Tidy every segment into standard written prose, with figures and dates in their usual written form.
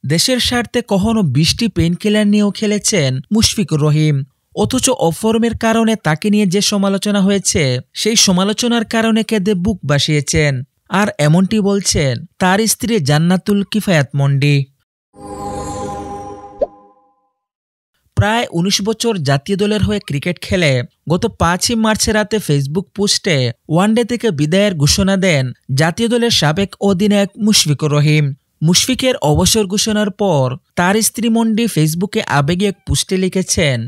দেশের স্বার্থে কখনো 20টি পেইনকিলার নিয়েও খেলেছেন মুশফিকুর রহিম। অথচ অফর্মের কারণে তাকে নিয়ে যে সমালোচনা হয়েছে, সেই সমালোচনার কারণে কেঁদে বুক বাসিয়েছেন। আর এমনটি বলছেন তার স্ত্রী জান্নাতুল কিফায়াত মন্ডি। প্রায় 19 বছর জাতীয় দলের হয়ে ক্রিকেট খেলে গত 5ই মার্চ রাতে ফেসবুক পোস্টে ওয়ানডে থেকে বিদায়ের ঘোষণা দেন জাতীয় দলের সাবেক অধিনায়ক মুশফিকুর রহিম। মুশফিকের অবসর ঘোষণার পর তার স্ত্রী মন্ডি ফেসবুকে আবেগে এক পোস্টে লিখেছেন,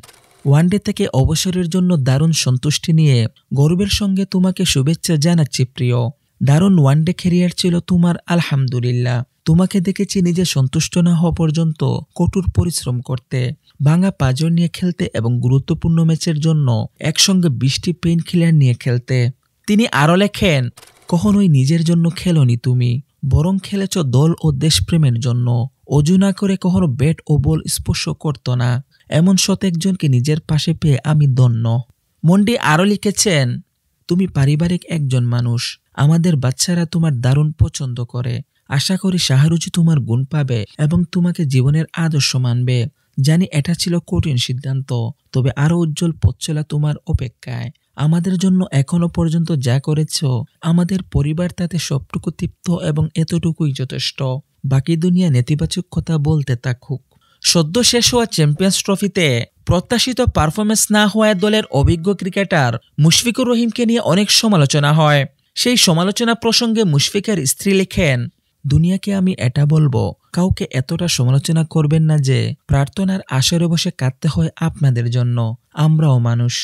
ওয়ানডে থেকে অবসরের জন্য দারুণ সন্তুষ্টি নিয়ে গর্বের সঙ্গে তোমাকে শুভেচ্ছা জানাচ্ছি প্রিয়। দারুণ ওয়ানডে ক্যারিয়ার ছিল তোমার, আলহামদুলিল্লাহ। তোমাকে দেখেছি নিজে সন্তুষ্ট না হওয়া পর্যন্ত কঠোর পরিশ্রম করতে, ভাঙা পাঁজর নিয়ে খেলতে এবং গুরুত্বপূর্ণ ম্যাচের জন্য একসঙ্গে 20টি পেইনকিলার নিয়ে খেলতে। তিনি আরও লেখেন, কখনোই নিজের জন্য খেলোনি তুমি, বরং খেলেছ দল ও দেশপ্রেমের জন্য। অজু না করে কখনো ব্যাট ও বল স্পর্শ করত না, এমন শত একজনকে নিজের পাশে পেয়ে আমি ধন্য। মন্ডি আরও লিখেছেন, তুমি পারিবারিক একজন মানুষ, আমাদের বাচ্চারা তোমার দারুণ পছন্দ করে। আশা করি শাহরুজি তোমার গুণ পাবে এবং তোমাকে জীবনের আদর্শ মানবে। জানি এটা ছিল কঠিন সিদ্ধান্ত, তবে আরো উজ্জ্বল পথ চলা তোমার অপেক্ষায়। আমাদের জন্য এখনো পর্যন্ত যা করেছ, আমাদের পরিবার তাতে সবটুকু তৃপ্ত এবং এতটুকুই যথেষ্ট। বাকি দুনিয়া নেতিবাচক কথা বলতে থাকুক। সদ্য শেষ হওয়া চ্যাম্পিয়ন্স ট্রফিতে প্রত্যাশিত পারফরমেন্স না হওয়ায় দলের অভিজ্ঞ ক্রিকেটার মুশফিকুর রহিমকে নিয়ে অনেক সমালোচনা হয়। সেই সমালোচনা প্রসঙ্গে মুশফিকের স্ত্রী লেখেন, দুনিয়াকে আমি এটা বলবো, কাউকে এতটা সমালোচনা করবেন না যে প্রার্থনার আসরে বসে কাঁদতে হয় আপনাদের জন্য। আমরাও মানুষ।